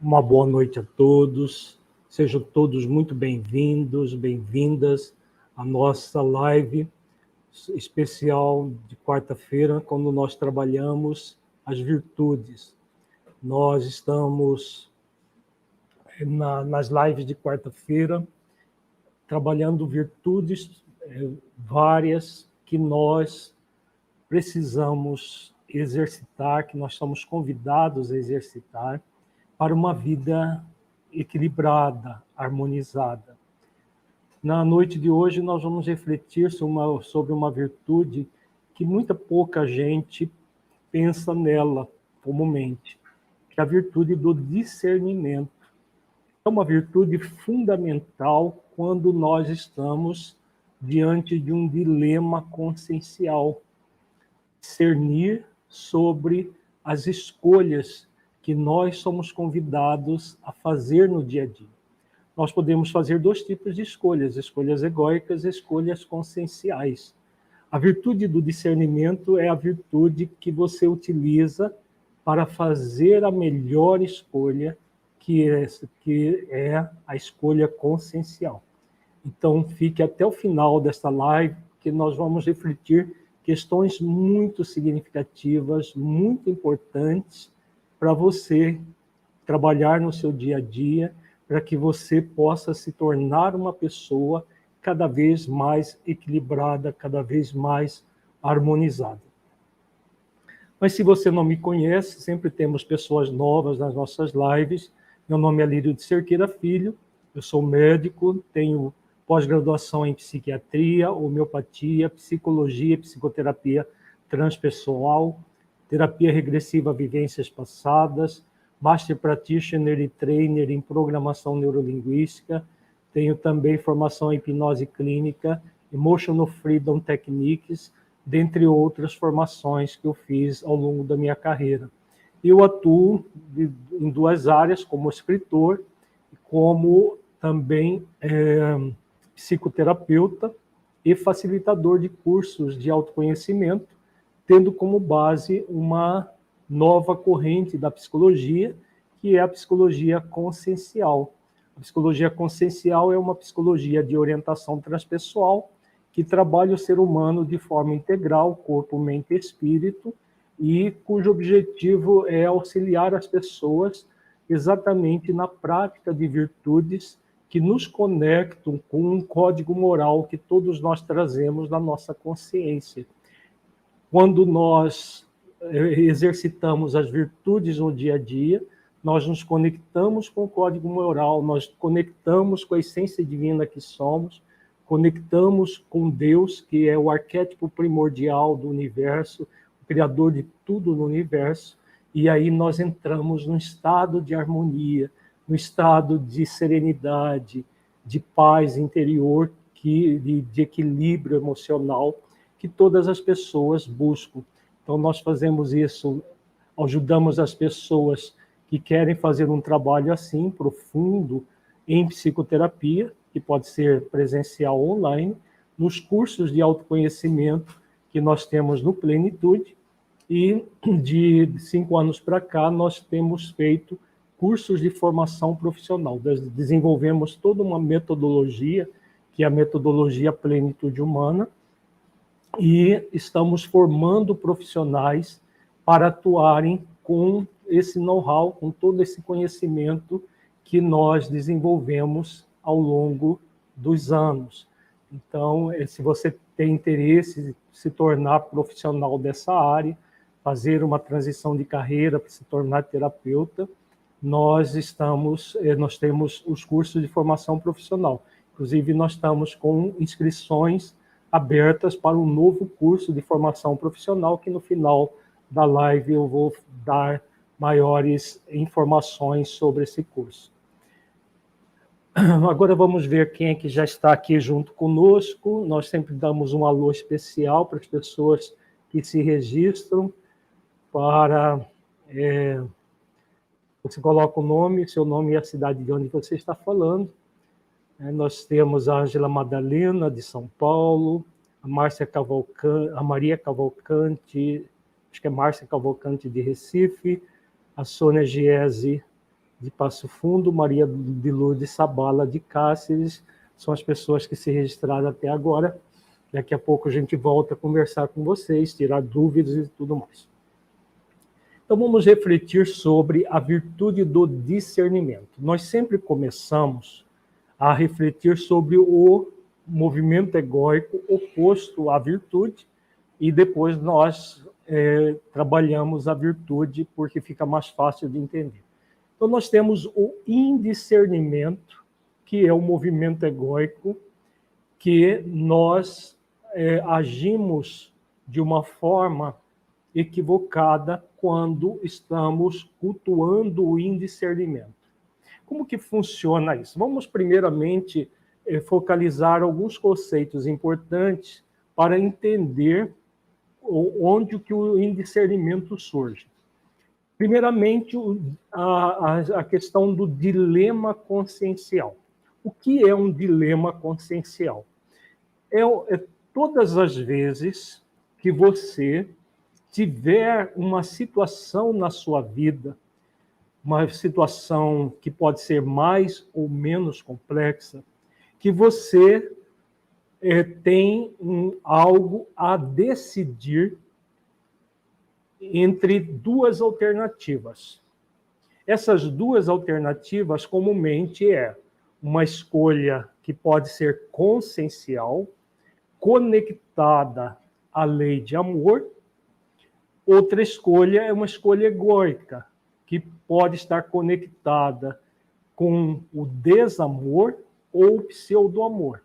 Uma boa noite a todos. Sejam todos muito bem-vindos, bem-vindas à nossa live especial de quarta-feira, quando nós trabalhamos as virtudes. Nós estamos nas lives de quarta-feira trabalhando virtudes várias que nós precisamos exercitar, que nós somos convidados a exercitar para uma vida equilibrada, harmonizada. Na noite de hoje, nós vamos refletir sobre uma virtude que muita pouca gente pensa nela comumente, que é a virtude do discernimento. É uma virtude fundamental quando nós estamos diante de um dilema consciencial. Discernir sobre as escolhas que nós somos convidados a fazer no dia a dia. Nós podemos fazer dois tipos de escolhas: escolhas egóicas e escolhas conscienciais. A virtude do discernimento é a virtude que você utiliza para fazer a melhor escolha, que é a escolha consciencial. Então, fique até o final desta live, que nós vamos refletir questões muito significativas, muito importantes para você trabalhar no seu dia a dia, para que você possa se tornar uma pessoa cada vez mais equilibrada, cada vez mais harmonizada. Mas se você não me conhece, sempre temos pessoas novas nas nossas lives. Meu nome é Lírio de Cerqueira Filho, eu sou médico, tenho pós-graduação em psiquiatria, homeopatia, psicologia, psicoterapia transpessoal, terapia regressiva a vivências passadas, Master Practitioner e Trainer em Programação Neurolinguística, tenho também formação em hipnose clínica, Emotional Freedom Techniques, dentre outras formações que eu fiz ao longo da minha carreira. Eu atuo em duas áreas, como escritor, como também psicoterapeuta e facilitador de cursos de autoconhecimento, tendo como base uma nova corrente da psicologia, que é a psicologia consciencial. A psicologia consciencial é uma psicologia de orientação transpessoal que trabalha o ser humano de forma integral, corpo, mente e espírito, e cujo objetivo é auxiliar as pessoas exatamente na prática de virtudes que nos conectam com um código moral que todos nós trazemos na nossa consciência. Quando nós exercitamos as virtudes no dia a dia, nós nos conectamos com o código moral, nós conectamos com a essência divina que somos, conectamos com Deus, que é o arquétipo primordial do universo, o criador de tudo no universo, e aí nós entramos num estado de harmonia, num estado de serenidade, de paz interior, de equilíbrio emocional, que todas as pessoas buscam. Então, nós fazemos isso, ajudamos as pessoas que querem fazer um trabalho assim, profundo, em psicoterapia, que pode ser presencial ou online, nos cursos de autoconhecimento que nós temos no Plenitude, e de 5 anos para cá nós temos feito cursos de formação profissional. Desenvolvemos toda uma metodologia, que é a metodologia Plenitude Humana, e estamos formando profissionais para atuarem com esse know-how, com todo esse conhecimento que nós desenvolvemos ao longo dos anos. Então, se você tem interesse em se tornar profissional dessa área, fazer uma transição de carreira para se tornar terapeuta, nós temos os cursos de formação profissional. Inclusive, nós estamos com inscrições abertas para um novo curso de formação profissional, que no final da live eu vou dar maiores informações sobre esse curso. Agora vamos ver quem é que já está aqui junto conosco. Nós sempre damos um alô especial para as pessoas que se registram você coloca o nome, seu nome e a cidade de onde você está falando. Nós temos a Ângela Madalena, de São Paulo, a Maria Cavalcante, acho que é Márcia Cavalcante, de Recife, a Sônia Giese, de Passo Fundo, Maria de Lourdes Sabala de Cáceres, são as pessoas que se registraram até agora. Daqui a pouco a gente volta a conversar com vocês, tirar dúvidas e tudo mais. Então vamos refletir sobre a virtude do discernimento. Nós sempre começamos a refletir sobre o movimento egóico oposto à virtude, e depois nós trabalhamos a virtude porque fica mais fácil de entender. Então nós temos o indiscernimento, que é o movimento egóico, que nós agimos de uma forma equivocada quando estamos cultuando o indiscernimento. Como que funciona isso? Vamos primeiramente focalizar alguns conceitos importantes para entender onde que o indiscernimento surge. Primeiramente, a questão do dilema consciencial. O que é um dilema consciencial? É todas as vezes que você tiver uma situação na sua vida, uma situação que pode ser mais ou menos complexa, que você tem algo a decidir entre duas alternativas. Essas duas alternativas, comumente, uma escolha que pode ser consciencial, conectada à lei de amor. Outra escolha é uma escolha egóica, que pode estar conectada com o desamor ou o pseudo-amor.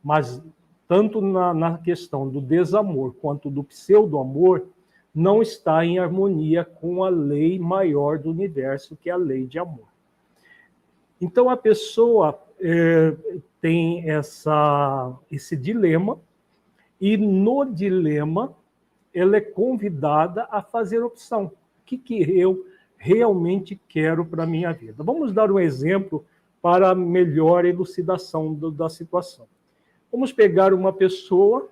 Mas, tanto na questão do desamor quanto do pseudo-amor, não está em harmonia com a lei maior do universo, que é a lei de amor. Então, a pessoa tem esse dilema, e no dilema, ela é convidada a fazer opção. O que eu realmente quero para a minha vida? Vamos dar um exemplo para melhor elucidação da situação. Vamos pegar uma pessoa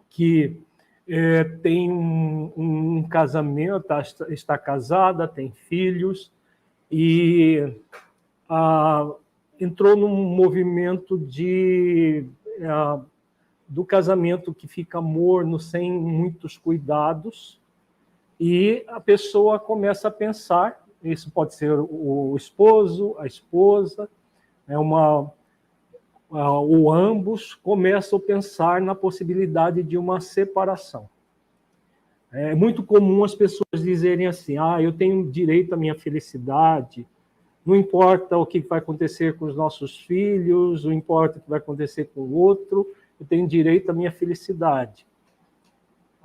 que tem um casamento, está casada, tem filhos, e entrou num movimento do casamento que fica morno, sem muitos cuidados, e a pessoa começa a pensar, isso pode ser o esposo, a esposa, ou ambos começam a pensar na possibilidade de uma separação. É muito comum as pessoas dizerem assim: eu tenho direito à minha felicidade, não importa o que vai acontecer com os nossos filhos, não importa o que vai acontecer com o outro, eu tenho direito à minha felicidade.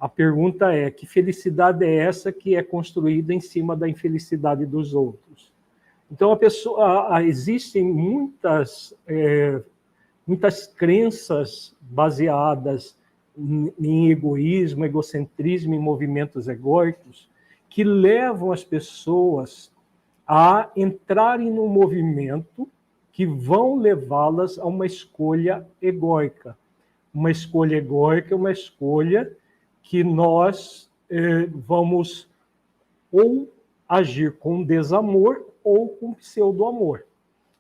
A pergunta é: que felicidade é essa que é construída em cima da infelicidade dos outros? Então, existem muitas crenças baseadas em egoísmo, egocentrismo e movimentos egóicos que levam as pessoas a entrarem num movimento que vão levá-las a uma escolha egóica. Uma escolha egóica é uma escolha que nós vamos ou agir com desamor ou com pseudo-amor.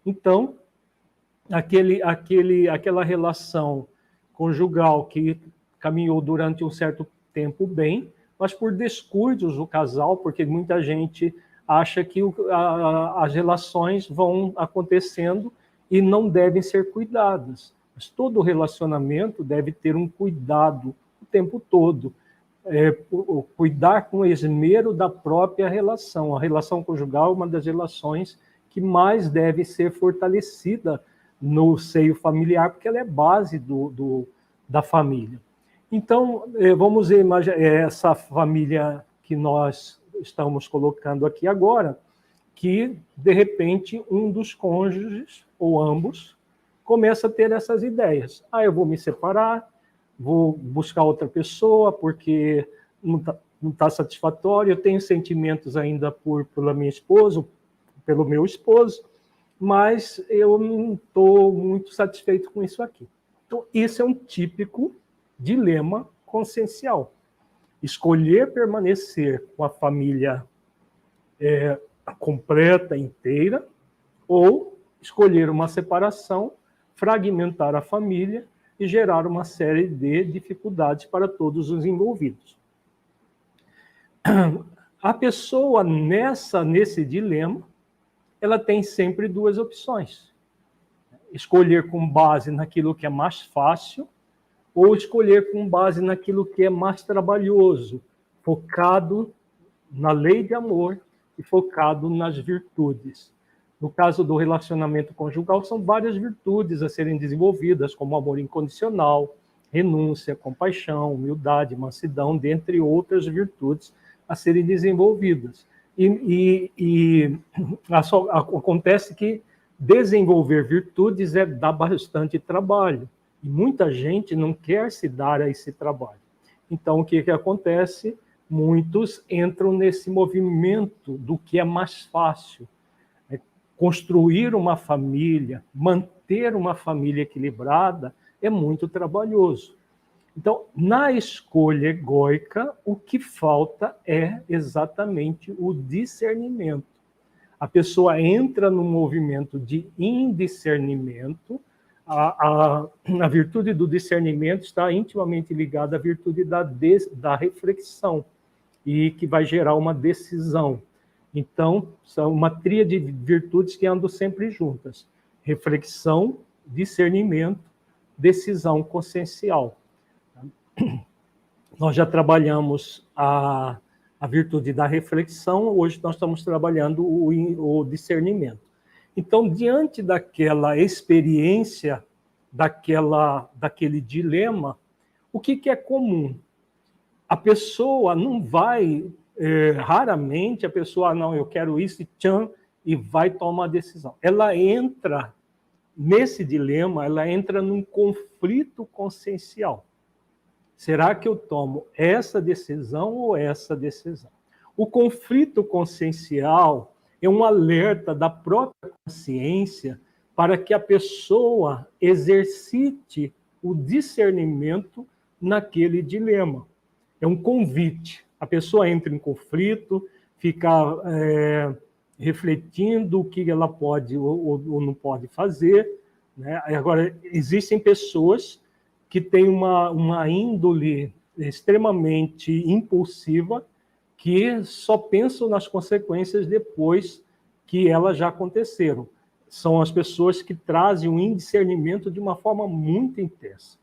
Então, aquela relação conjugal que caminhou durante um certo tempo bem, mas por descuidos do casal, porque muita gente acha que as relações vão acontecendo e não devem ser cuidadas. Mas todo relacionamento deve ter um cuidado o tempo todo. Cuidar com esmero da própria relação. A relação conjugal é uma das relações que mais deve ser fortalecida no seio familiar, porque ela é base da família. Então, vamos imaginar essa família que nós estamos colocando aqui agora, que, de repente, um dos cônjuges, ou ambos, começa a ter essas ideias. Eu vou me separar, vou buscar outra pessoa, porque não tá satisfatório, eu tenho sentimentos ainda pela minha esposa, pelo meu esposo, mas eu não estou muito satisfeito com isso aqui. Então, isso é um típico dilema consciencial. Escolher permanecer com a família completa, inteira, ou escolher uma separação, fragmentar a família e gerar uma série de dificuldades para todos os envolvidos. A pessoa nesse dilema, ela tem sempre duas opções. Escolher com base naquilo que é mais fácil ou escolher com base naquilo que é mais trabalhoso, focado na lei de amor e focado nas virtudes. No caso do relacionamento conjugal, são várias virtudes a serem desenvolvidas, como amor incondicional, renúncia, compaixão, humildade, mansidão, dentre outras virtudes a serem desenvolvidas. Acontece que desenvolver virtudes dá bastante trabalho, e muita gente não quer se dar a esse trabalho. Então, o que acontece? Muitos entram nesse movimento do que é mais fácil. Construir uma família, manter uma família equilibrada é muito trabalhoso. Então, na escolha egóica, o que falta é exatamente o discernimento. A pessoa entra num movimento de indiscernimento. A virtude do discernimento está intimamente ligada à virtude da reflexão, e que vai gerar uma decisão. Então, são uma tríade de virtudes que andam sempre juntas: reflexão, discernimento, decisão consciencial. Nós já trabalhamos a virtude da reflexão, hoje nós estamos trabalhando o discernimento. Então, diante daquela experiência, daquele dilema, o que é comum? A pessoa não vai, raramente a pessoa, não, eu quero isso, e vai tomar a decisão. Ela entra nesse dilema, ela entra num conflito consciencial. Será que eu tomo essa decisão ou essa decisão? O conflito consciencial é um alerta da própria consciência para que a pessoa exercite o discernimento naquele dilema. É um convite. A pessoa entra em conflito, fica refletindo o que ela pode ou não pode fazer, né? Agora, existem pessoas que têm uma índole extremamente impulsiva, que só pensam nas consequências depois que elas já aconteceram. São as pessoas que trazem um indiscernimento de uma forma muito intensa.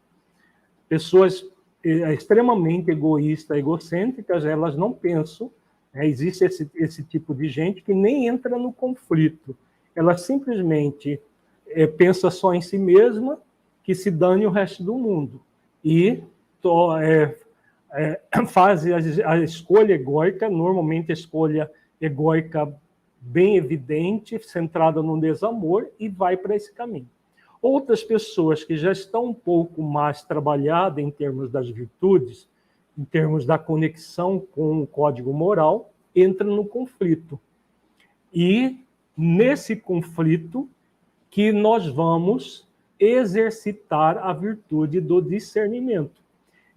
Pessoas extremamente egoístas, egocêntricas, elas não pensam. Existe esse tipo de gente que nem entra no conflito. Ela simplesmente pensa só em si mesma, que se dane o resto do mundo. E faz a escolha egóica, normalmente a escolha egóica bem evidente, centrada no desamor, e vai para esse caminho. Outras pessoas que já estão um pouco mais trabalhadas em termos das virtudes, em termos da conexão com o código moral, entram no conflito. E nesse conflito que nós vamos exercitar a virtude do discernimento.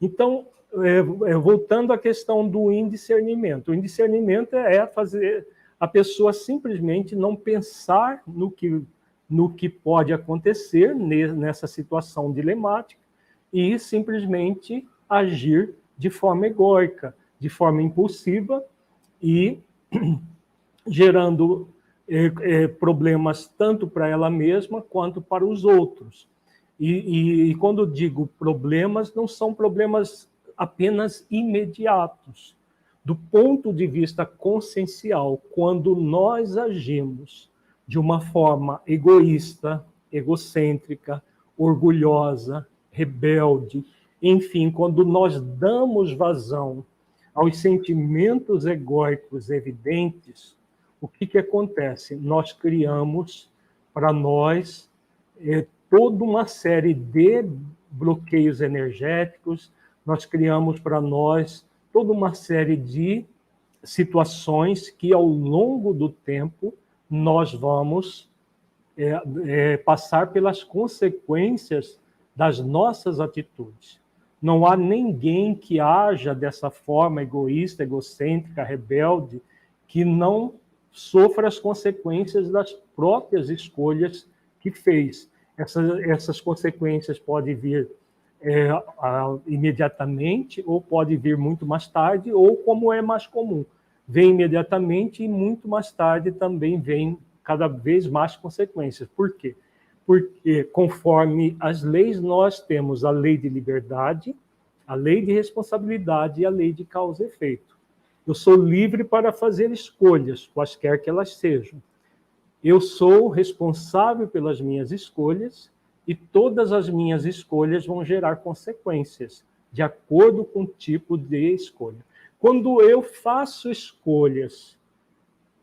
Então, voltando à questão do indiscernimento. O indiscernimento é fazer a pessoa simplesmente não pensar no que pode acontecer nessa situação dilemática e simplesmente agir de forma egóica, de forma impulsiva e gerando problemas tanto para ela mesma quanto para os outros. E quando digo problemas, não são problemas apenas imediatos. Do ponto de vista consciencial, quando nós agimos de uma forma egoísta, egocêntrica, orgulhosa, rebelde, enfim, quando nós damos vazão aos sentimentos egóicos evidentes, o que acontece? Nós criamos para nós toda uma série de bloqueios energéticos, nós criamos para nós toda uma série de situações que, ao longo do tempo, nós vamos passar pelas consequências das nossas atitudes. Não há ninguém que haja dessa forma egoísta, egocêntrica, rebelde, que não sofra as consequências das próprias escolhas que fez. Essas consequências podem vir imediatamente, ou pode vir muito mais tarde, ou como é mais comum, vem imediatamente e muito mais tarde também vem cada vez mais consequências. Por quê? Porque conforme as leis, nós temos a lei de liberdade, a lei de responsabilidade e a lei de causa e efeito. Eu sou livre para fazer escolhas, quaisquer que elas sejam. Eu sou responsável pelas minhas escolhas e todas as minhas escolhas vão gerar consequências, de acordo com o tipo de escolha. Quando eu faço escolhas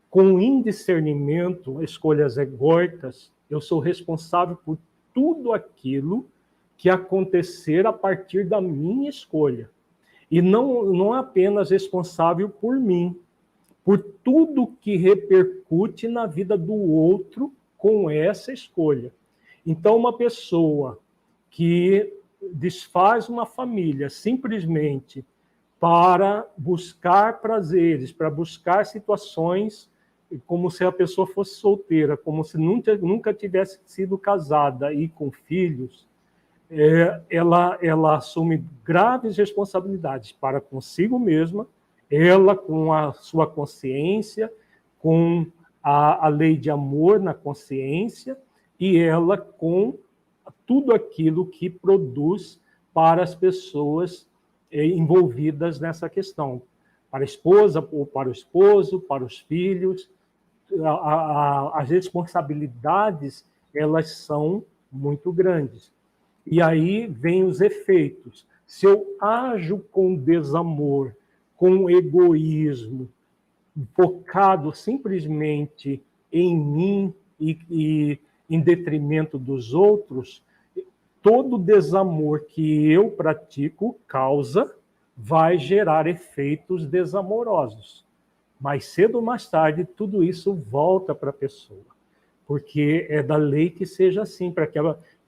com indiscernimento, escolhas egóicas, eu sou responsável por tudo aquilo que acontecer a partir da minha escolha. E não apenas responsável por mim, por tudo que repercute na vida do outro com essa escolha. Então, uma pessoa que desfaz uma família simplesmente para buscar prazeres, para buscar situações como se a pessoa fosse solteira, como se nunca tivesse sido casada e com filhos, ela assume graves responsabilidades para consigo mesma, ela com a sua consciência, com a lei de amor na consciência, e ela com tudo aquilo que produz para as pessoas envolvidas nessa questão, para a esposa, ou para o esposo, para os filhos. As responsabilidades, elas são muito grandes. E aí vem os efeitos. Se eu ajo com desamor, com egoísmo, focado simplesmente em mim e em detrimento dos outros, todo desamor que eu pratico vai gerar efeitos desamorosos. Mais cedo ou mais tarde, tudo isso volta para a pessoa, porque é da lei que seja assim, para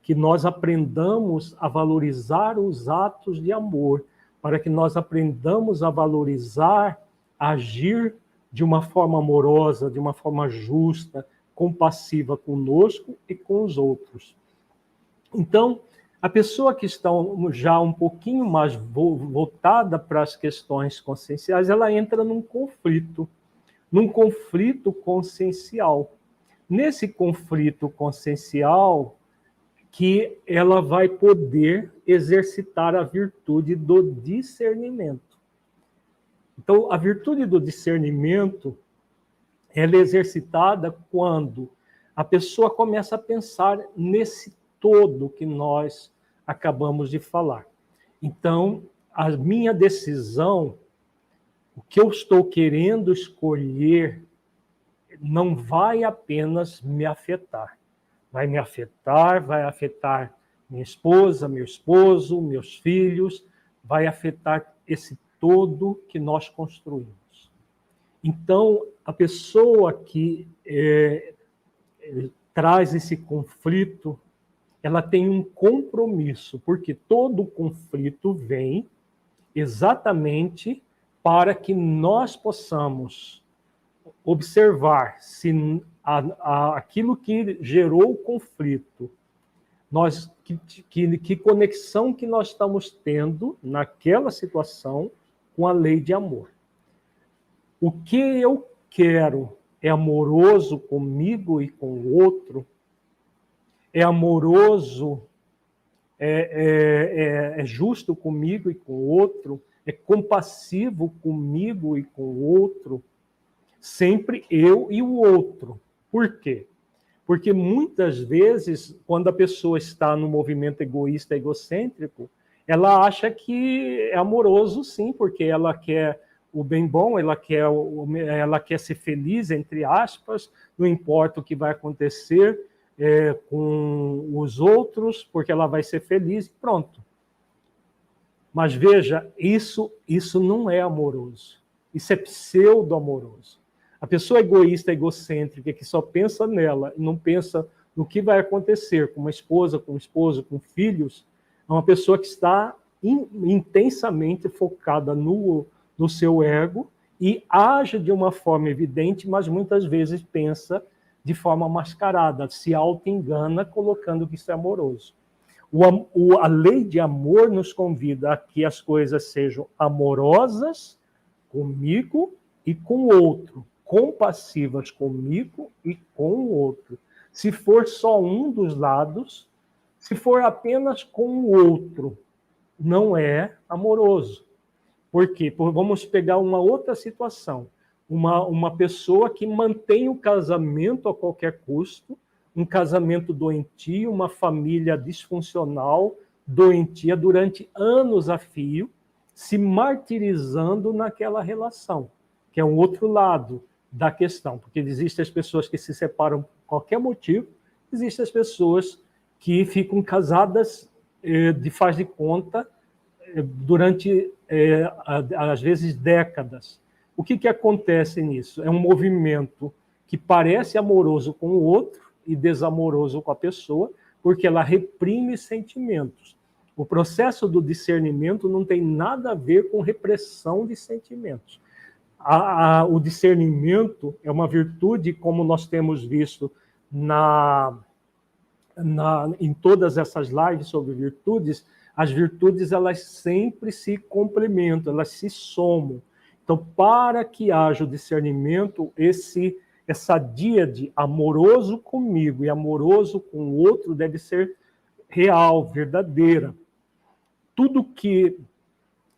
que nós aprendamos a valorizar os atos de amor, para que nós aprendamos a valorizar, agir de uma forma amorosa, de uma forma justa, compassiva conosco e com os outros. Então, a pessoa que está já um pouquinho mais voltada para as questões conscienciais, ela entra num conflito consciencial. Nesse conflito consciencial, que ela vai poder exercitar a virtude do discernimento. Então, a virtude do discernimento, ela é exercitada quando a pessoa começa a pensar nesse todo que nós acabamos de falar. Então, a minha decisão, o que eu estou querendo escolher, não vai apenas me afetar. Vai me afetar, vai afetar minha esposa, meu esposo, meus filhos, vai afetar esse todo que nós construímos. Então, a pessoa que traz esse conflito, ela tem um compromisso, porque todo conflito vem exatamente para que nós possamos observar se aquilo que gerou o conflito, que conexão que nós estamos tendo naquela situação com a lei de amor. O que eu quero é amoroso comigo e com o outro, é amoroso, é justo comigo e com o outro, é compassivo comigo e com o outro, sempre eu e o outro. Por quê? Porque muitas vezes, quando a pessoa está no movimento egoísta, egocêntrico, ela acha que é amoroso, sim, porque ela quer o bem bom, ela quer ser feliz, entre aspas, não importa o que vai acontecer com os outros, porque ela vai ser feliz e pronto. Mas veja, isso não é amoroso. Isso é pseudo-amoroso. A pessoa egoísta, egocêntrica, que só pensa nela e não pensa no que vai acontecer com uma esposa, com um esposo, com filhos, é uma pessoa que está intensamente focada no seu ego e age de uma forma evidente, mas muitas vezes pensa de forma mascarada, se auto-engana colocando que isso é amoroso. A lei de amor nos convida a que as coisas sejam amorosas comigo e com o outro, compassivas comigo e com o outro. Se for só um dos lados, se for apenas com o outro, não é amoroso. Por quê? Vamos pegar uma outra situação. Uma pessoa que mantém o casamento a qualquer custo, um casamento doentio, uma família disfuncional, doentia, durante anos a fio, se martirizando naquela relação, que é um outro lado da questão, porque existem as pessoas que se separam por qualquer motivo, existem as pessoas que ficam casadas de faz de conta durante, às vezes, décadas. O que acontece nisso? É um movimento que parece amoroso com o outro e desamoroso com a pessoa, porque ela reprime sentimentos. O processo do discernimento não tem nada a ver com repressão de sentimentos. O discernimento é uma virtude, como nós temos visto em todas essas lives sobre virtudes. As virtudes, elas sempre se complementam, elas se somam. Então, para que haja o discernimento, essa díade amoroso comigo e amoroso com o outro deve ser real, verdadeira. Tudo que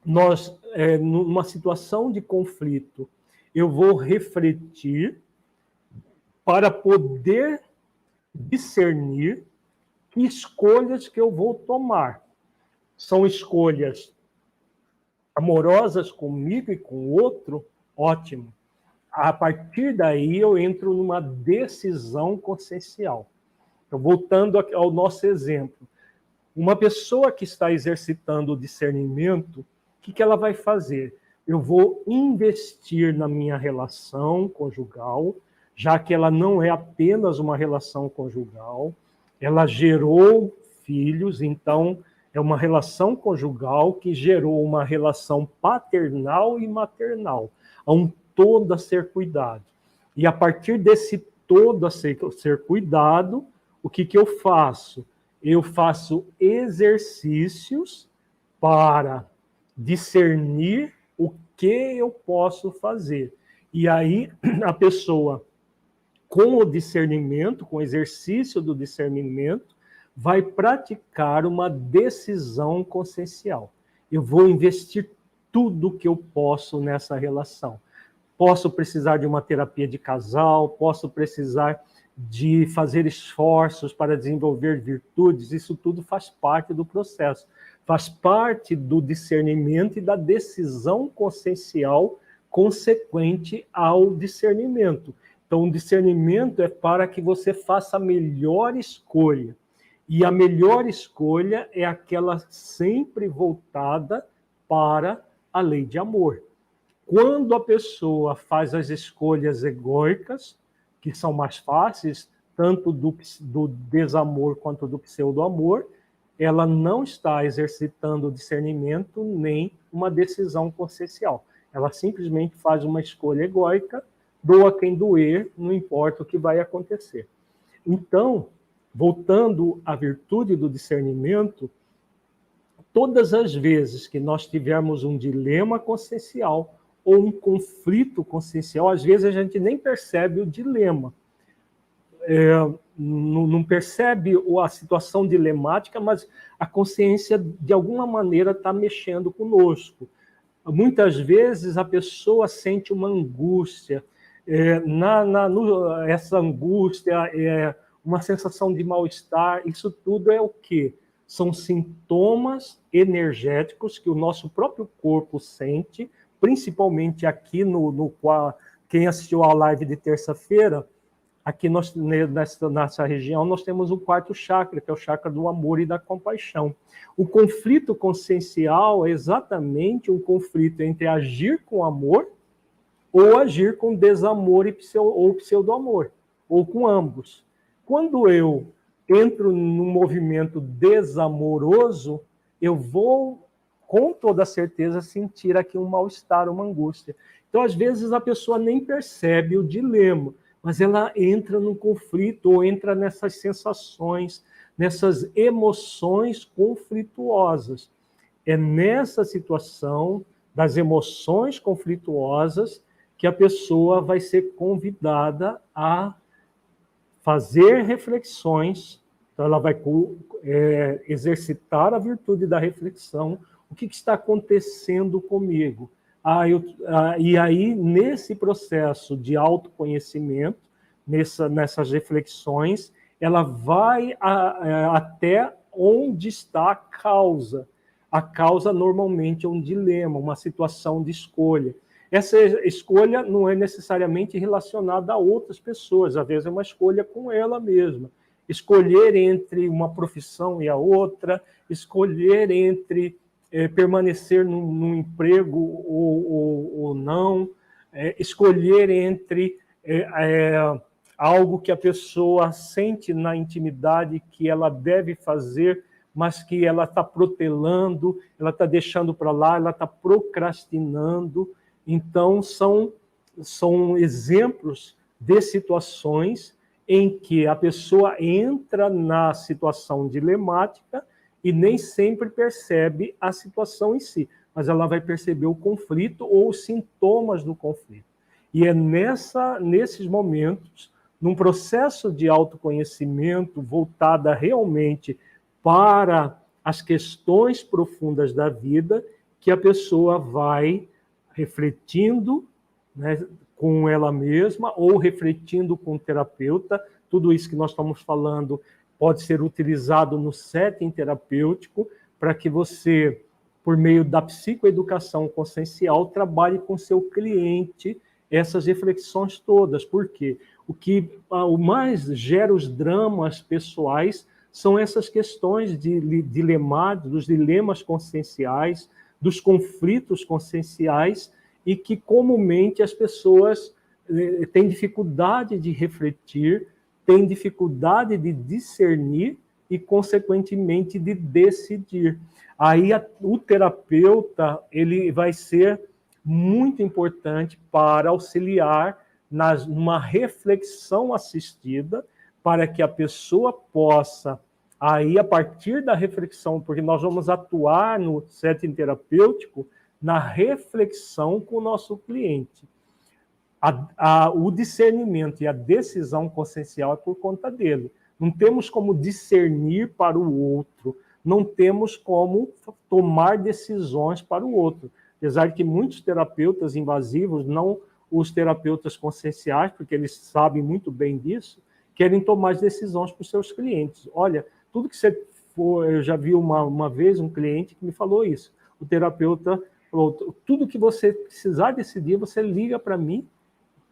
nós, numa situação de conflito, eu vou refletir para poder discernir que escolhas que eu vou tomar. São escolhas amorosas comigo e com o outro, ótimo. A partir daí eu entro numa decisão consciencial. Então, voltando ao nosso exemplo, uma pessoa que está exercitando o discernimento, o que ela vai fazer? Eu vou investir na minha relação conjugal, já que ela não é apenas uma relação conjugal, ela gerou filhos, então é uma relação conjugal que gerou uma relação paternal e maternal, a um todo a ser cuidado. E a partir desse todo a ser cuidado, o que eu faço? Eu faço exercícios para discernir o que eu posso fazer. E aí a pessoa, com o discernimento, com o exercício do discernimento, vai praticar uma decisão consciencial. Eu vou investir tudo que eu posso nessa relação. Posso precisar de uma terapia de casal, posso precisar de fazer esforços para desenvolver virtudes, isso tudo faz parte do processo, faz parte do discernimento e da decisão consciencial consequente ao discernimento. Então, o discernimento é para que você faça a melhor escolha. E a melhor escolha é aquela sempre voltada para a lei de amor. Quando a pessoa faz as escolhas egóicas, que são mais fáceis, tanto do desamor quanto do pseudo-amor, ela não está exercitando o discernimento nem uma decisão consciencial. Ela simplesmente faz uma escolha egóica, doa quem doer, não importa o que vai acontecer. Então, voltando à virtude do discernimento, todas as vezes que nós tivermos um dilema consciencial ou um conflito consciencial, às vezes a gente nem percebe o dilema, não percebe a situação dilemática, mas a consciência, de alguma maneira, está mexendo conosco. Muitas vezes a pessoa sente uma angústia, essa angústia, uma sensação de mal-estar, isso tudo é o quê? São sintomas energéticos que o nosso próprio corpo sente, principalmente aqui quem assistiu à live de terça-feira, aqui nessa região nós temos o quarto chakra, que é o chakra do amor e da compaixão. O conflito consciencial é exatamente um conflito entre agir com amor ou agir com desamor ou pseudo-amor, ou com ambos. Quando eu entro num movimento desamoroso, eu vou, com toda certeza, sentir aqui um mal-estar, uma angústia. Então, às vezes, a pessoa nem percebe o dilema, mas ela entra num conflito ou entra nessas sensações, nessas emoções conflituosas. É nessa situação das emoções conflituosas que a pessoa vai ser convidada a fazer reflexões. Então, ela vai exercitar a virtude da reflexão. O que está acontecendo comigo? E aí, nesse processo de autoconhecimento, nessas reflexões, ela vai até onde está a causa. A causa, normalmente, é um dilema, uma situação de escolha. Essa escolha não é necessariamente relacionada a outras pessoas, às vezes é uma escolha com ela mesma. Escolher entre uma profissão e a outra, escolher entre permanecer num emprego ou não, escolher entre algo que a pessoa sente na intimidade que ela deve fazer, mas que ela está protelando, ela está deixando para lá, ela está procrastinando. Então, são exemplos de situações em que a pessoa entra na situação dilemática e nem sempre percebe a situação em si, mas ela vai perceber o conflito ou os sintomas do conflito. E é nesses momentos, num processo de autoconhecimento voltada realmente para as questões profundas da vida, que a pessoa vai refletindo, né, com ela mesma ou refletindo com o terapeuta. Tudo isso que nós estamos falando pode ser utilizado no setting terapêutico para que você, por meio da psicoeducação consciencial, trabalhe com seu cliente essas reflexões todas. Por quê? O mais gera os dramas pessoais são essas questões dos dilemas conscienciais, dos conflitos conscienciais, e que comumente as pessoas têm dificuldade de refletir, têm dificuldade de discernir e, consequentemente, de decidir. Aí o terapeuta ele vai ser muito importante para auxiliar numa reflexão assistida, para que a pessoa possa, aí a partir da reflexão, porque nós vamos atuar no setting terapêutico, na reflexão com o nosso cliente. O discernimento e a decisão consciencial é por conta dele. Não temos como discernir para o outro, não temos como tomar decisões para o outro. Apesar de que muitos terapeutas invasivos, não os terapeutas conscienciais, porque eles sabem muito bem disso, querem tomar as decisões para os seus clientes. Olha, tudo que você for... Eu já vi uma vez um cliente que me falou isso. O terapeuta falou, tudo que você precisar decidir, você liga para mim,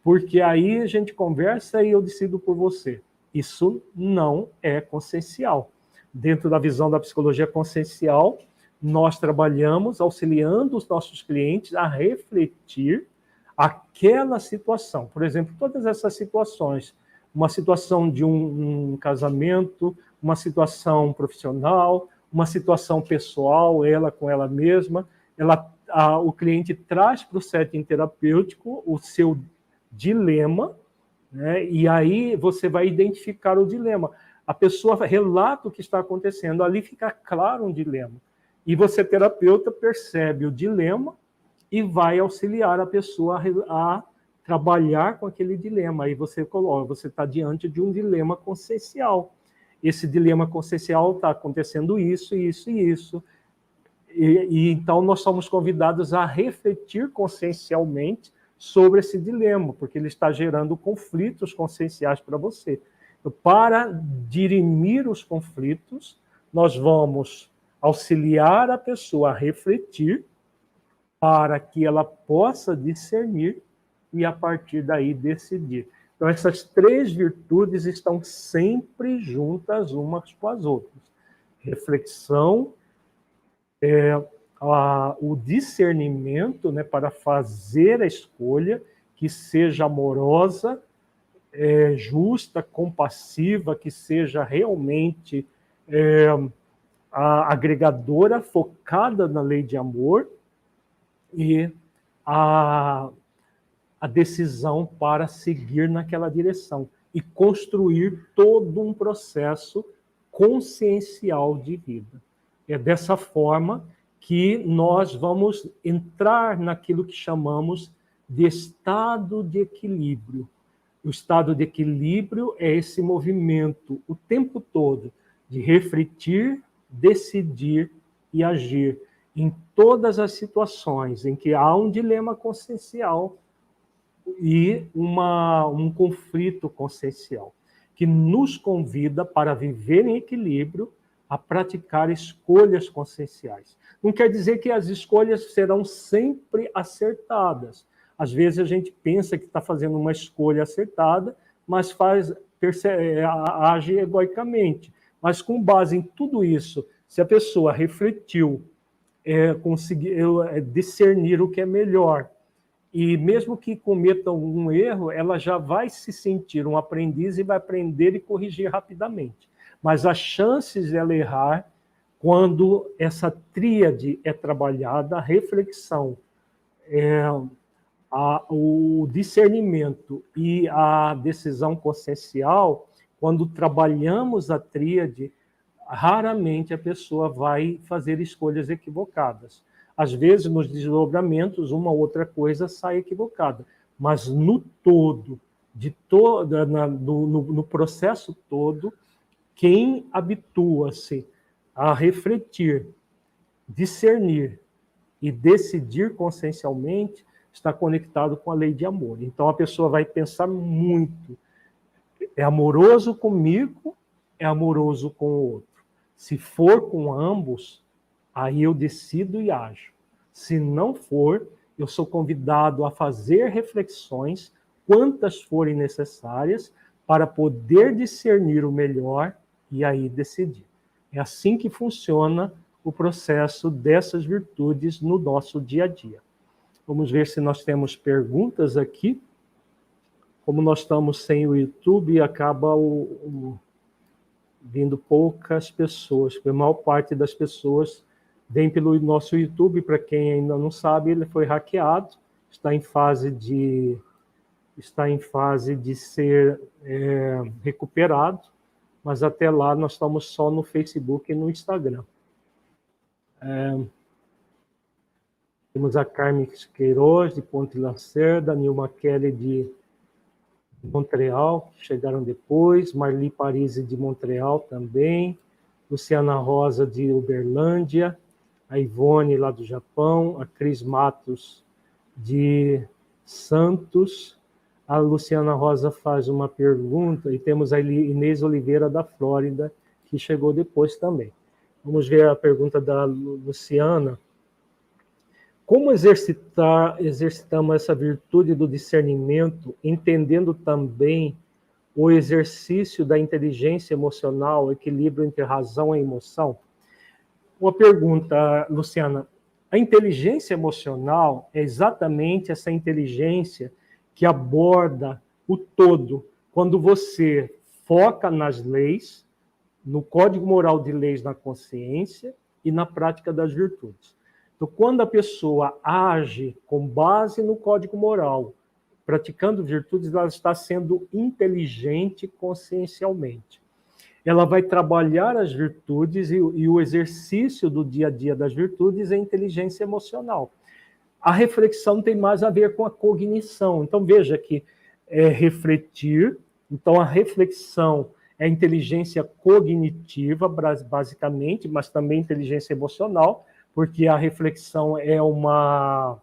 porque aí a gente conversa e eu decido por você. Isso não é consciencial. Dentro da visão da psicologia consciencial, nós trabalhamos auxiliando os nossos clientes a refletir aquela situação. Por exemplo, todas essas situações, uma situação de um casamento, uma situação profissional, uma situação pessoal, ela com ela mesma, o cliente traz para o setting terapêutico o seu dilema, né? E aí você vai identificar o dilema. A pessoa relata o que está acontecendo, ali fica claro um dilema. E você, terapeuta, percebe o dilema e vai auxiliar a pessoa a trabalhar com aquele dilema. Aí você coloca, você está diante de um dilema consciencial. Esse dilema consciencial está acontecendo isso, isso e isso. E então nós somos convidados a refletir consciencialmente sobre esse dilema, porque ele está gerando conflitos conscienciais para você. Então, para dirimir os conflitos, nós vamos auxiliar a pessoa a refletir para que ela possa discernir e, a partir daí, decidir. Então, essas três virtudes estão sempre juntas umas com as outras. Reflexão, o discernimento, né, para fazer a escolha que seja amorosa, justa, compassiva, que seja realmente agregadora, focada na lei de amor, e a decisão para seguir naquela direção e construir todo um processo consciencial de vida. É dessa forma que nós vamos entrar naquilo que chamamos de estado de equilíbrio. O estado de equilíbrio é esse movimento o tempo todo de refletir, decidir e agir em todas as situações em que há um dilema consciencial e um conflito consciencial, que nos convida para viver em equilíbrio, a praticar escolhas conscienciais. Não quer dizer que as escolhas serão sempre acertadas. Às vezes a gente pensa que está fazendo uma escolha acertada, mas age egoicamente. Mas com base em tudo isso, se a pessoa refletiu, conseguiu discernir o que é melhor, e mesmo que cometa algum erro, ela já vai se sentir um aprendiz e vai aprender e corrigir rapidamente. Mas as chances dela errar, quando essa tríade é trabalhada, a reflexão, o discernimento e a decisão consciencial, quando trabalhamos a tríade, raramente a pessoa vai fazer escolhas equivocadas. Às vezes, nos desdobramentos, uma ou outra coisa sai equivocada, mas no todo, no processo todo, quem habitua-se a refletir, discernir e decidir consciencialmente está conectado com a lei de amor. Então, a pessoa vai pensar muito. É amoroso comigo, é amoroso com o outro. Se for com ambos, aí eu decido e ajo. Se não for, eu sou convidado a fazer reflexões, quantas forem necessárias, para poder discernir o melhor e aí decidir. É assim que funciona o processo dessas virtudes no nosso dia a dia. Vamos ver se nós temos perguntas aqui. Como nós estamos sem o YouTube, acaba vindo poucas pessoas, porque a maior parte das pessoas vem pelo nosso YouTube. Para quem ainda não sabe, ele foi hackeado, está em fase de ser recuperado, mas até lá nós estamos só no Facebook e no Instagram. Temos a Carmen Queiroz, de Ponte Lacerda, Nilma Kelly, de Montreal, que chegaram depois, Marli Parisi, de Montreal também, Luciana Rosa, de Uberlândia, a Ivone, lá do Japão, a Cris Matos, de Santos. A Luciana Rosa faz uma pergunta, e temos a Inês Oliveira, da Flórida, que chegou depois também. Vamos ver a pergunta da Luciana. Como exercitamos essa virtude do discernimento, entendendo também o exercício da inteligência emocional, o equilíbrio entre razão e emoção? Uma pergunta, Luciana. A inteligência emocional é exatamente essa inteligência que aborda o todo. Quando você foca nas leis, no código moral de leis na consciência e na prática das virtudes. Então, quando a pessoa age com base no código moral, praticando virtudes, ela está sendo inteligente consciencialmente. Ela vai trabalhar as virtudes e o exercício do dia a dia das virtudes é inteligência emocional. A reflexão tem mais a ver com a cognição. Então, veja que é refletir. Então, a reflexão é inteligência cognitiva, basicamente, mas também inteligência emocional, porque a reflexão é uma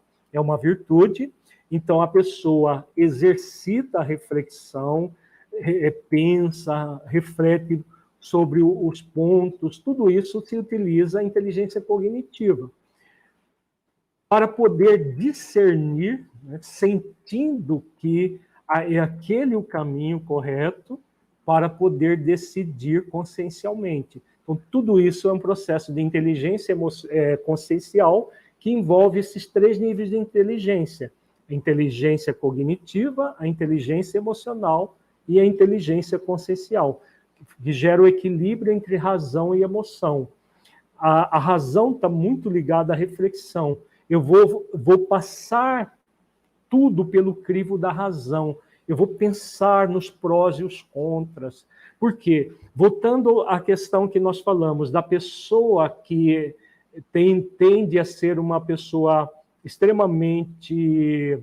virtude. Então, a pessoa exercita a reflexão, pensa, reflete sobre os pontos, tudo isso se utiliza a inteligência cognitiva. Para poder discernir, né, sentindo que é aquele o caminho correto, para poder decidir consciencialmente. Então, tudo isso é um processo de inteligência consciencial que envolve esses três níveis de inteligência: a inteligência cognitiva, a inteligência emocional e a inteligência consciencial, que gera o equilíbrio entre razão e emoção. A razão está muito ligada à reflexão. Eu vou passar tudo pelo crivo da razão. Eu vou pensar nos prós e os contras. Por quê? Voltando à questão que nós falamos, da pessoa que tende a ser uma pessoa extremamente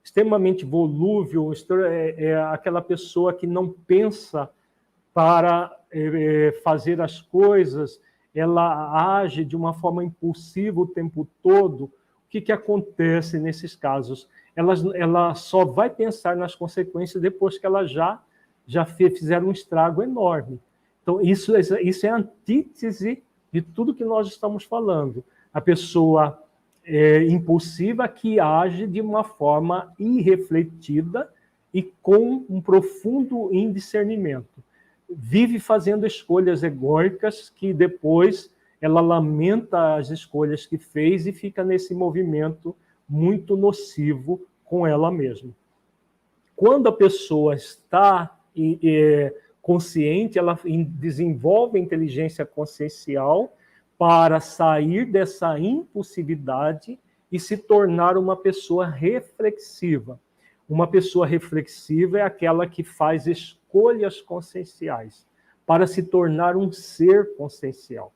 extremamente volúvel, aquela pessoa que não pensa para fazer as coisas, ela age de uma forma impulsiva o tempo todo. O que acontece nesses casos? Ela só vai pensar nas consequências depois que ela já fizeram um estrago enorme. Então, isso é a antítese de tudo que nós estamos falando. A pessoa impulsiva que age de uma forma irrefletida e com um profundo indiscernimento. Vive fazendo escolhas egóicas que depois ela lamenta as escolhas que fez e fica nesse movimento muito nocivo com ela mesma. Quando a pessoa está consciente, ela desenvolve a inteligência consciencial para sair dessa impulsividade e se tornar uma pessoa reflexiva. Uma pessoa reflexiva é aquela que faz escolhas conscienciais para se tornar um ser consciencial.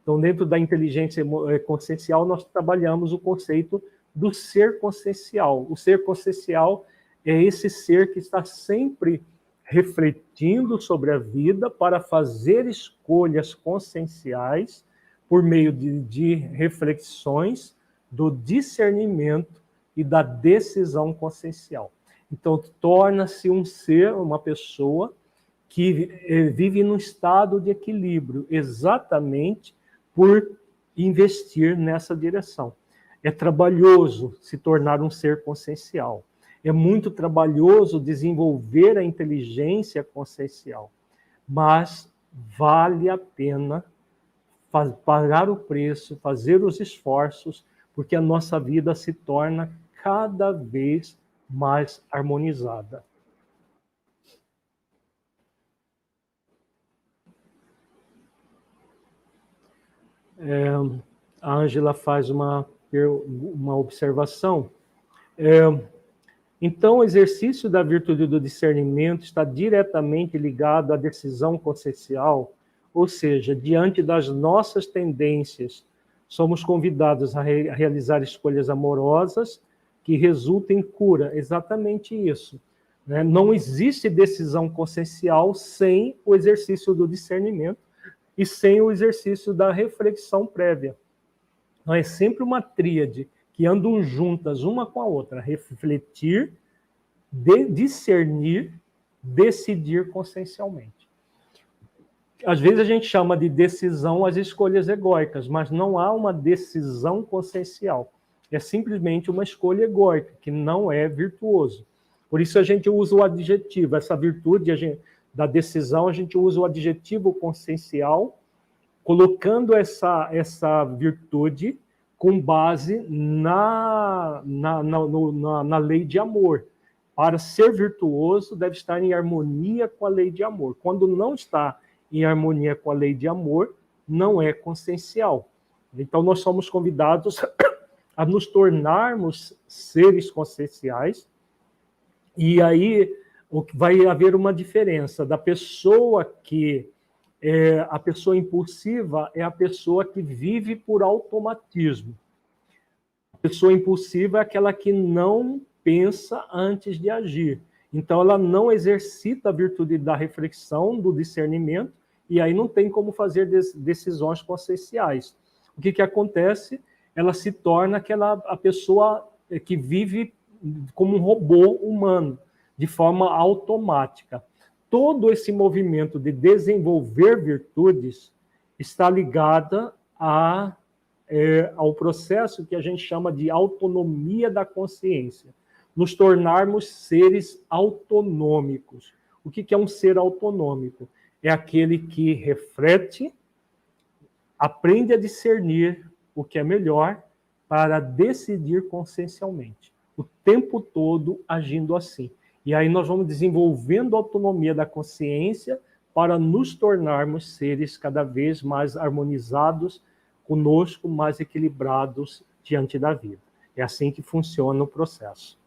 Então, dentro da inteligência consciencial, nós trabalhamos o conceito do ser consciencial. O ser consciencial é esse ser que está sempre refletindo sobre a vida para fazer escolhas conscienciais por meio de reflexões, do discernimento e da decisão consciencial. Então, torna-se um ser, uma pessoa que vive num estado de equilíbrio, exatamente por investir nessa direção. É trabalhoso se tornar um ser consciencial. É muito trabalhoso desenvolver a inteligência consciencial, mas vale a pena pagar o preço, fazer os esforços, porque a nossa vida se torna cada vez mais harmonizada. A Ângela faz uma observação. Então, o exercício da virtude do discernimento está diretamente ligado à decisão consciencial, ou seja, diante das nossas tendências, somos convidados a realizar escolhas amorosas que resultem em cura. Exatamente isso. Né? Não existe decisão consciencial sem o exercício do discernimento e sem o exercício da reflexão prévia. Então, é sempre uma tríade que andam juntas uma com a outra. Refletir, discernir, decidir consciencialmente. Às vezes a gente chama de decisão as escolhas egóicas, mas não há uma decisão consciencial. É simplesmente uma escolha egóica, que não é virtuoso. Por isso a gente usa o adjetivo, essa virtude da decisão, a gente usa o adjetivo consciencial, colocando essa virtude com base na lei de amor. Para ser virtuoso, deve estar em harmonia com a lei de amor. Quando não está em harmonia com a lei de amor, não é consciencial. Então, nós somos convidados a nos tornarmos seres conscienciais, e aí vai haver uma diferença da pessoa que a pessoa impulsiva é a pessoa que vive por automatismo. A pessoa impulsiva é aquela que não pensa antes de agir. Então, ela não exercita a virtude da reflexão, do discernimento, e aí não tem como fazer decisões conscienciais. O que acontece? Ela se torna a pessoa que vive como um robô humano, de forma automática. Todo esse movimento de desenvolver virtudes está ligado ao processo que a gente chama de autonomia da consciência. Nos tornarmos seres autonômicos. O que é um ser autonômico? É aquele que reflete, aprende a discernir o que é melhor para decidir consciencialmente. O tempo todo agindo assim. E aí nós vamos desenvolvendo a autonomia da consciência para nos tornarmos seres cada vez mais harmonizados conosco, mais equilibrados diante da vida. É assim que funciona o processo.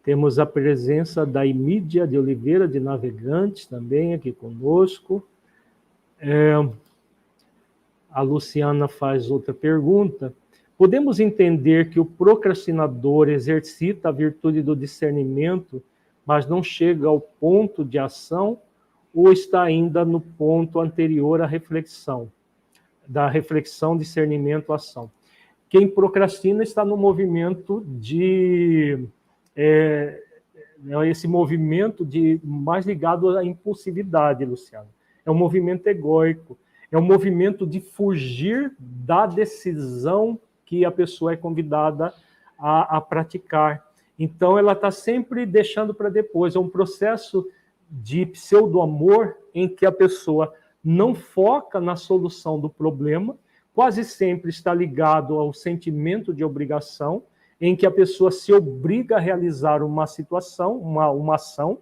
Temos a presença da Emídia de Oliveira, de Navegantes, também aqui conosco. A Luciana faz outra pergunta. Podemos entender que o procrastinador exercita a virtude do discernimento, mas não chega ao ponto de ação, ou está ainda no ponto anterior à reflexão? Da reflexão, discernimento, ação. Quem procrastina está no movimento de... esse movimento mais ligado à impulsividade, Luciano. É um movimento egóico. É um movimento de fugir da decisão que a pessoa é convidada a praticar. Então, ela está sempre deixando para depois. É um processo de pseudo-amor em que a pessoa não foca na solução do problema, quase sempre está ligado ao sentimento de obrigação, em que a pessoa se obriga a realizar uma situação, uma ação,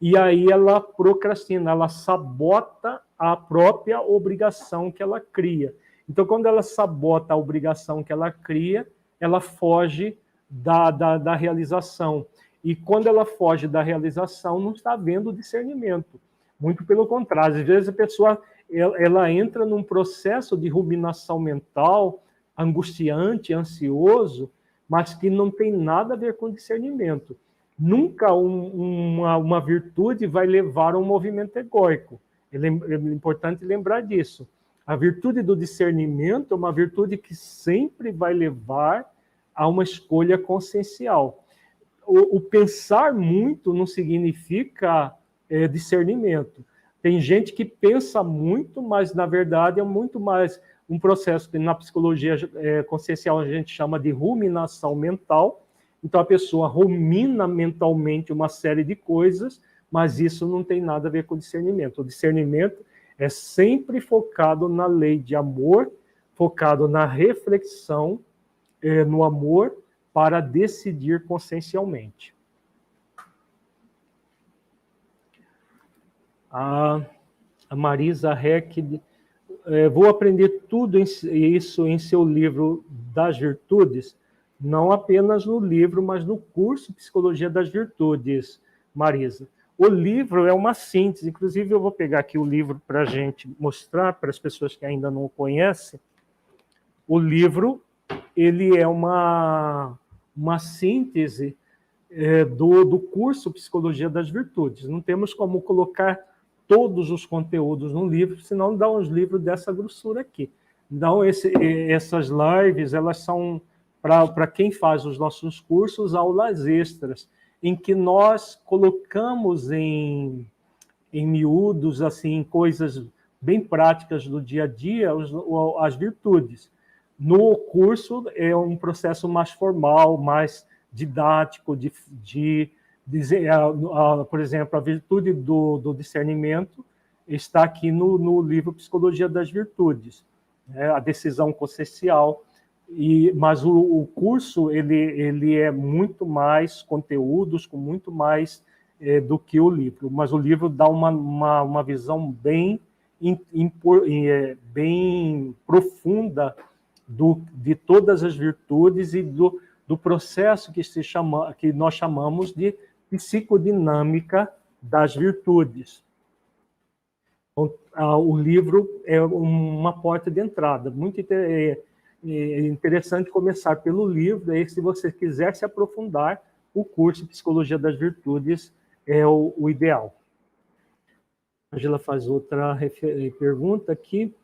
e aí ela procrastina, ela sabota a própria obrigação que ela cria. Então, quando ela sabota a obrigação que ela cria, ela foge da realização. E quando ela foge da realização, não está havendo discernimento. Muito pelo contrário, às vezes a pessoa ela entra num processo de ruminação mental, angustiante, ansioso, mas que não tem nada a ver com discernimento. Nunca uma virtude vai levar a um movimento egóico. É importante lembrar disso. A virtude do discernimento é uma virtude que sempre vai levar a uma escolha consciencial. O pensar muito não significa discernimento. Tem gente que pensa muito, mas, na verdade, é muito mais um processo que, na psicologia consciencial, a gente chama de ruminação mental. Então, a pessoa rumina mentalmente uma série de coisas, mas isso não tem nada a ver com discernimento. O discernimento é sempre focado na lei de amor, focado na reflexão, no amor, para decidir consciencialmente. A Marisa Heck, vou aprender tudo isso em seu livro das Virtudes, não apenas no livro, mas no curso Psicologia das Virtudes, Marisa. O livro é uma síntese, inclusive eu vou pegar aqui o livro para a gente mostrar para as pessoas que ainda não o conhecem. O livro ele é uma síntese do curso Psicologia das Virtudes. Não temos como colocar todos os conteúdos no livro, senão dá uns livros dessa grossura aqui. Então, essas lives, elas são, para quem faz os nossos cursos, aulas extras, em que nós colocamos em miúdos, assim, coisas bem práticas do dia a dia, as virtudes. No curso é um processo mais formal, mais didático, por exemplo, a virtude do discernimento está aqui no livro Psicologia das Virtudes, a decisão consciencial. Mas o curso ele é muito mais conteúdos, com muito mais do que o livro. Mas o livro dá uma visão bem profunda de todas as virtudes e do processo que nós chamamos de psicodinâmica das virtudes. O livro é uma porta de entrada. Muito interessante começar pelo livro, e se você quiser se aprofundar, o curso Psicologia das Virtudes é o ideal. A Angela faz outra pergunta aqui.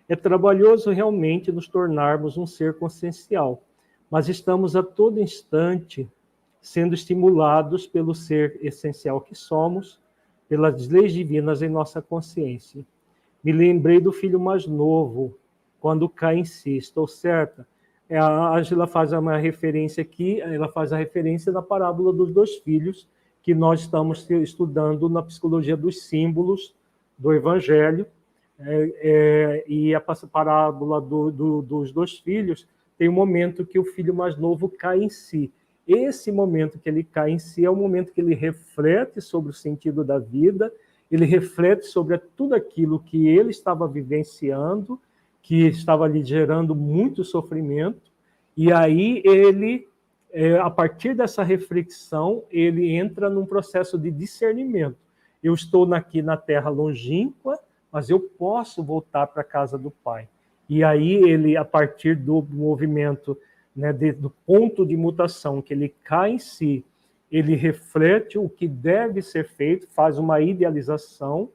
É trabalhoso realmente nos tornarmos um ser consciencial, mas estamos a todo instante sendo estimulados pelo ser essencial que somos, pelas leis divinas em nossa consciência. Me lembrei do filho mais novo, quando cai em si. Estou certa? A Angela faz uma referência aqui, ela faz a referência da parábola dos dois filhos, que nós estamos estudando na psicologia dos símbolos do Evangelho, e a parábola dos dois filhos tem um momento que o filho mais novo cai em si. Esse momento que ele cai em si é o momento que ele reflete sobre o sentido da vida, ele reflete sobre tudo aquilo que ele estava vivenciando, que estava lhe gerando muito sofrimento, e aí ele, a partir dessa reflexão, ele entra num processo de discernimento. Eu estou aqui na terra longínqua, mas eu posso voltar para a casa do Pai. E aí ele, a partir do movimento, né, do ponto de mutação, que ele cai em si, ele reflete o que deve ser feito, faz uma idealização,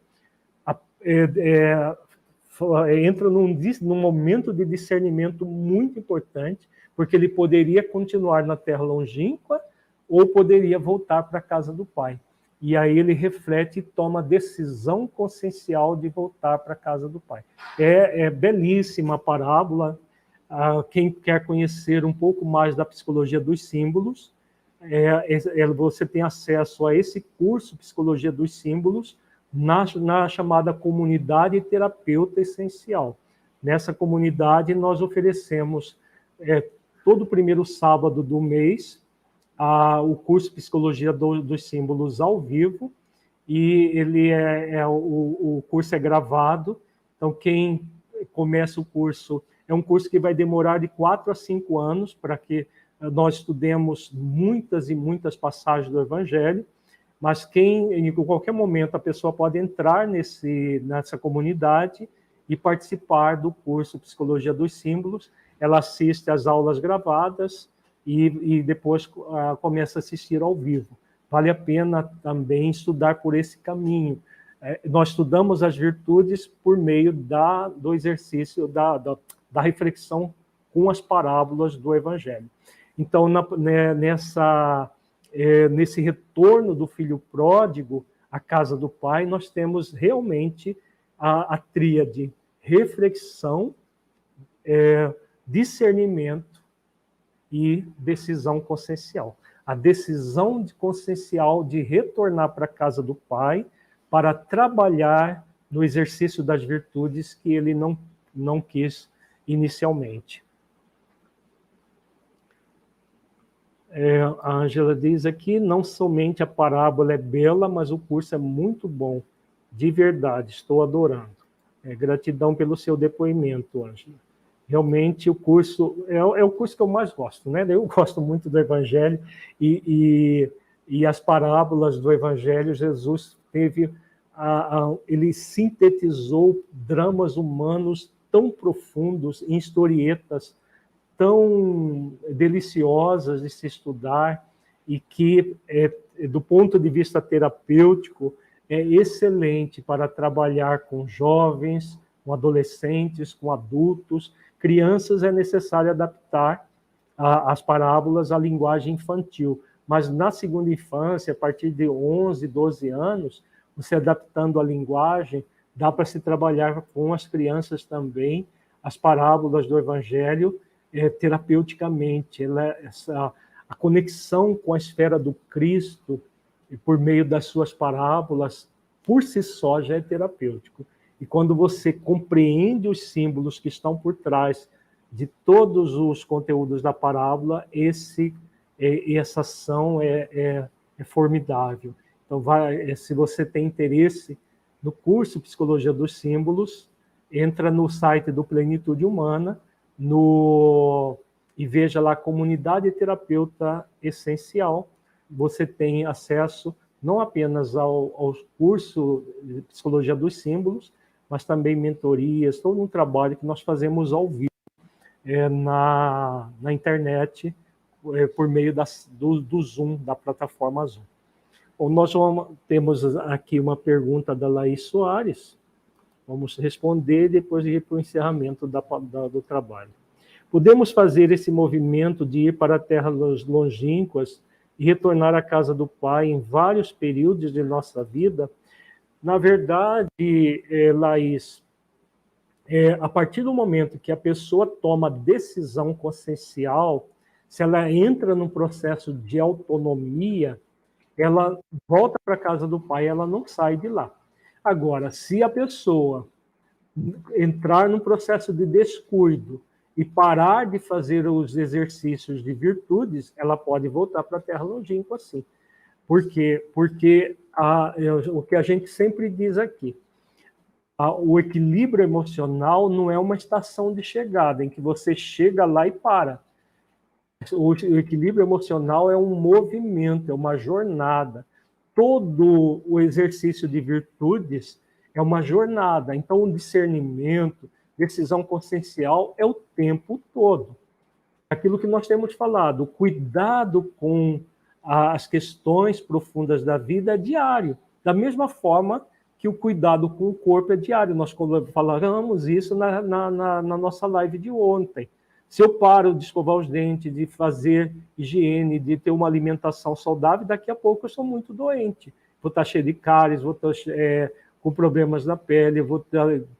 entra num momento de discernimento muito importante, porque ele poderia continuar na terra longínqua ou poderia voltar para a casa do Pai. E aí ele reflete e toma a decisão consciencial de voltar para a casa do Pai. É belíssima a parábola. Quem quer conhecer um pouco mais da psicologia dos símbolos, você tem acesso a esse curso Psicologia dos Símbolos na chamada Comunidade Terapeuta Essencial. Nessa comunidade nós oferecemos todo o primeiro sábado do mês o curso Psicologia dos Símbolos ao vivo, e ele o curso é gravado, então quem começa o curso, é um curso que vai demorar de 4 a 5 anos, para que nós estudemos muitas e muitas passagens do Evangelho, mas em qualquer momento a pessoa pode entrar nessa comunidade e participar do curso Psicologia dos Símbolos. Ela assiste às aulas gravadas e depois começa a assistir ao vivo. Vale a pena também estudar por esse caminho. Nós estudamos as virtudes por meio do exercício, da reflexão com as parábolas do Evangelho. Então, nesse retorno do filho pródigo à casa do Pai, nós temos realmente a tríade: reflexão, discernimento e decisão consciencial. A decisão consciencial de retornar para a casa do Pai para trabalhar no exercício das virtudes que ele não quis inicialmente. A Ângela diz aqui, não somente a parábola é bela, mas o curso é muito bom. De verdade, estou adorando. Gratidão pelo seu depoimento, Ângela. Realmente o curso é o curso que eu mais gosto, né? Eu gosto muito do Evangelho e as parábolas do Evangelho. Jesus ele sintetizou dramas humanos tão profundos em historietas tão deliciosas de se estudar e que, do ponto de vista terapêutico, é excelente para trabalhar com jovens, com adolescentes, com adultos. Crianças é necessário adaptar as parábolas à linguagem infantil, mas na segunda infância, a partir de 11, 12 anos, você adaptando a linguagem, dá para se trabalhar com as crianças também as parábolas do Evangelho, terapeuticamente. A conexão com a esfera do Cristo, por meio das suas parábolas, por si só já é terapêutico. E quando você compreende os símbolos que estão por trás de todos os conteúdos da parábola, essa ação é formidável. Então, se você tem interesse no curso Psicologia dos Símbolos, entra no site do Plenitude Humana, e veja lá Comunidade Terapeuta Essencial. Você tem acesso não apenas ao curso de Psicologia dos Símbolos, mas também mentorias, todo um trabalho que nós fazemos ao vivo na internet, por meio do Zoom, da plataforma Zoom. Bom, nós temos aqui uma pergunta da Laís Soares. Vamos responder depois de ir para o encerramento do trabalho. Podemos fazer esse movimento de ir para terras longínquas e retornar à casa do Pai em vários períodos de nossa vida? Na verdade, Laís, a partir do momento que a pessoa toma decisão consciencial, se ela entra num processo de autonomia, ela volta para a casa do Pai, ela não sai de lá. Agora, se a pessoa entrar num processo de descuido e parar de fazer os exercícios de virtudes, ela pode voltar para a terra longínqua, sim. Por quê? Porque o que a gente sempre diz aqui, O equilíbrio emocional não é uma estação de chegada, em que você chega lá e para. O equilíbrio emocional é um movimento, é uma jornada. Todo o exercício de virtudes é uma jornada. Então, o discernimento, decisão consciencial é o tempo todo. Aquilo que nós temos falado, o cuidado com as questões profundas da vida é diário. Da mesma forma que o cuidado com o corpo é diário. Nós falamos isso na nossa live de ontem. Se eu paro de escovar os dentes, de fazer higiene, de ter uma alimentação saudável, daqui a pouco eu sou muito doente. Vou estar cheio de cáries, vou estar com problemas na pele, vou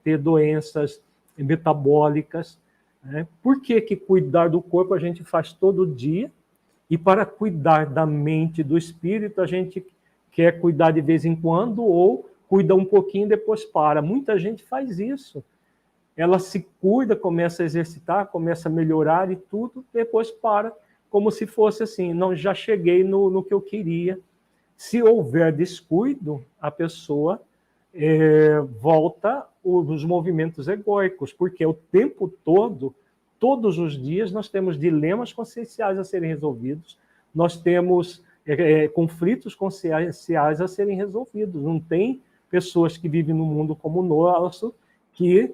ter doenças metabólicas. Por que cuidar do corpo a gente faz todo dia? E para cuidar da mente e do espírito, a gente quer cuidar de vez em quando ou cuida um pouquinho e depois para. Muita gente faz isso. Ela se cuida, começa a exercitar, começa a melhorar e tudo, depois para, como se fosse assim, não, já cheguei no que eu queria. Se houver descuido, a pessoa volta os movimentos egóicos, porque o tempo todo, todos os dias, nós temos dilemas conscienciais a serem resolvidos, nós temos conflitos conscienciais a serem resolvidos. Não tem pessoas que vivem num mundo como o nosso que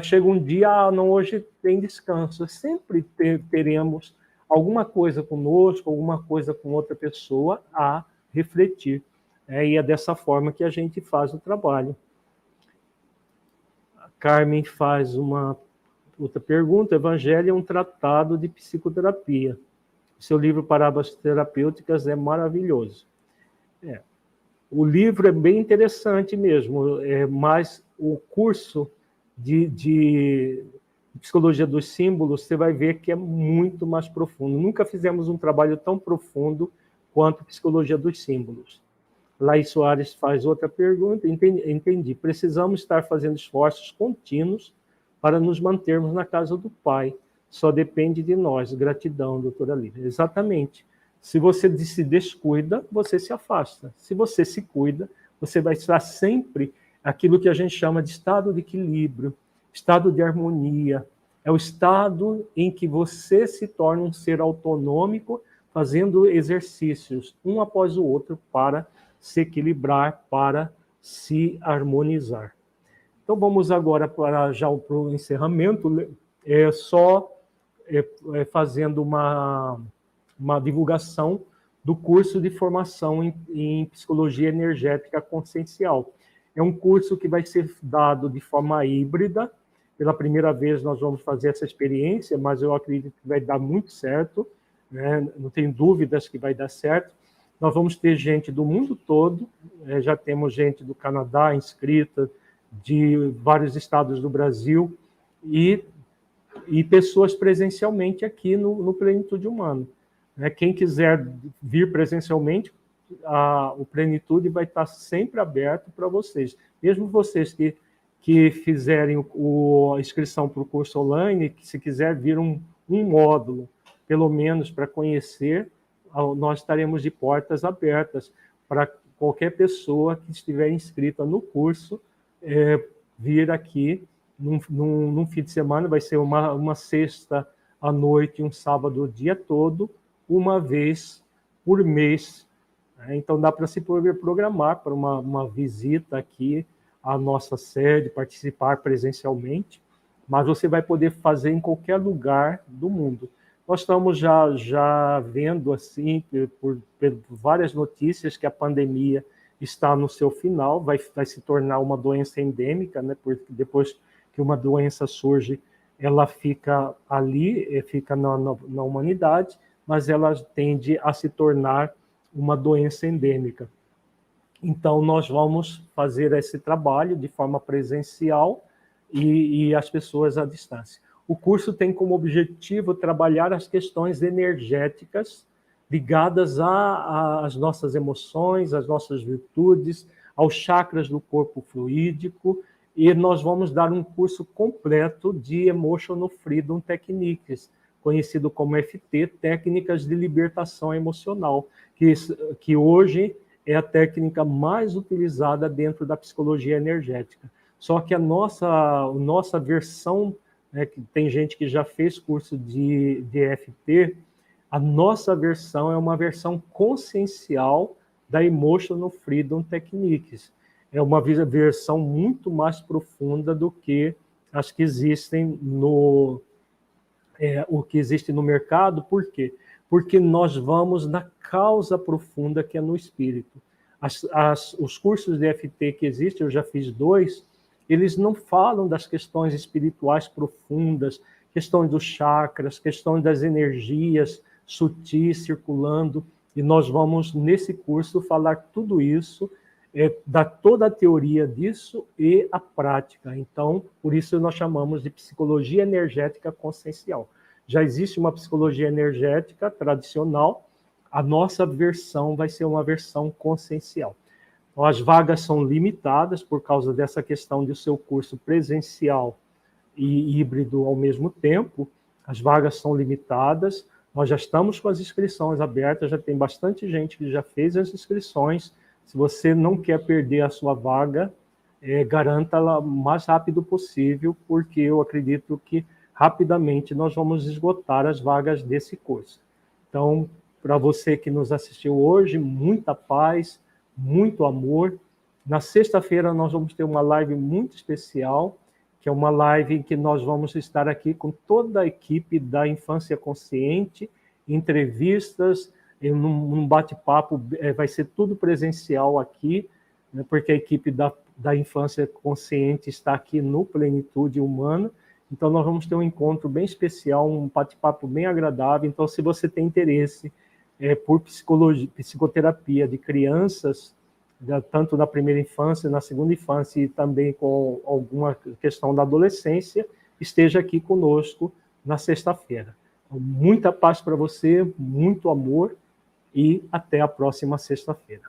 chega um dia, não, hoje tem descanso. Sempre teremos alguma coisa conosco, alguma coisa com outra pessoa a refletir. E é dessa forma que a gente faz o trabalho. A Carmen faz uma outra pergunta. O Evangelho é um tratado de psicoterapia. O seu livro Parábolas Terapêuticas é maravilhoso. O livro é bem interessante mesmo, mas o curso de Psicologia dos Símbolos, você vai ver que é muito mais profundo. Nunca fizemos um trabalho tão profundo quanto Psicologia dos Símbolos. Laís Soares faz outra pergunta. Entendi. Precisamos estar fazendo esforços contínuos para nos mantermos na casa do Pai. Só depende de nós. Gratidão, doutora Lívia. Exatamente. Se você se descuida, você se afasta. Se você se cuida, você vai estar sempre aquilo que a gente chama de estado de equilíbrio, estado de harmonia. É o estado em que você se torna um ser autonômico, fazendo exercícios um após o outro para se equilibrar, para se harmonizar. Então vamos agora para o encerramento, fazendo uma divulgação do curso de formação em Psicologia Energética Consciencial. É um curso que vai ser dado de forma híbrida. Pela primeira vez nós vamos fazer essa experiência, mas eu acredito que vai dar muito certo, né? Não tenho dúvidas que vai dar certo. Nós vamos ter gente do mundo todo, já temos gente do Canadá inscrita, de vários estados do Brasil, e pessoas presencialmente aqui no Plenitude Humano. Quem quiser vir presencialmente, o Plenitude vai estar sempre aberto para vocês. Mesmo vocês que fizerem a inscrição para o curso online, que se quiser vir um módulo, pelo menos para conhecer, nós estaremos de portas abertas para qualquer pessoa que estiver inscrita no curso vir aqui num fim de semana. Vai ser uma sexta à noite e um sábado o dia todo, uma vez por mês. Então dá para se programar para uma visita aqui à nossa sede, participar presencialmente, mas você vai poder fazer em qualquer lugar do mundo. Nós estamos já vendo, assim, por várias notícias, que a pandemia está no seu final, vai se tornar uma doença endêmica, né? Porque depois que uma doença surge, ela fica ali, fica na humanidade, mas ela tende a se tornar uma doença endêmica. Então, nós vamos fazer esse trabalho de forma presencial e as pessoas à distância. O curso tem como objetivo trabalhar as questões energéticas ligadas às nossas emoções, às nossas virtudes, aos chakras do corpo fluídico, e nós vamos dar um curso completo de Emotional Freedom Techniques, conhecido como FT, Técnicas de Libertação Emocional, que hoje é a técnica mais utilizada dentro da psicologia energética. Só que a nossa versão, né, que tem gente que já fez curso de EFT, a nossa versão é uma versão consciencial da Emotional Freedom Techniques. É uma versão muito mais profunda do que as que existem o que existe no mercado. Por quê? Porque nós vamos na causa profunda que é no espírito. Os cursos de EFT que existem, eu já fiz 2, eles não falam das questões espirituais profundas, questões dos chakras, questões das energias sutis circulando, e nós vamos, nesse curso, falar tudo isso, dar toda a teoria disso e a prática. Então, por isso nós chamamos de psicologia energética consciencial. Já existe uma psicologia energética tradicional, a nossa versão vai ser uma versão consciencial. Então, as vagas são limitadas por causa dessa questão de seu curso presencial e híbrido ao mesmo tempo. As vagas são limitadas, nós já estamos com as inscrições abertas, já tem bastante gente que já fez as inscrições. Se você não quer perder a sua vaga, garanta-la o mais rápido possível, porque eu acredito que rapidamente nós vamos esgotar as vagas desse curso. Então, para você que nos assistiu hoje, muita paz, muito amor. Na sexta-feira nós vamos ter uma live muito especial, que é uma live em que nós vamos estar aqui com toda a equipe da Infância Consciente, entrevistas, num bate-papo, vai ser tudo presencial aqui, né, porque a equipe da Infância Consciente está aqui no Plenitude Humana. Então nós vamos ter um encontro bem especial, um bate-papo bem agradável. Então, se você tem interesse por psicoterapia de crianças, tanto na primeira infância, na segunda infância e também com alguma questão da adolescência, esteja aqui conosco na sexta-feira. Então, muita paz para você, muito amor e até a próxima sexta-feira.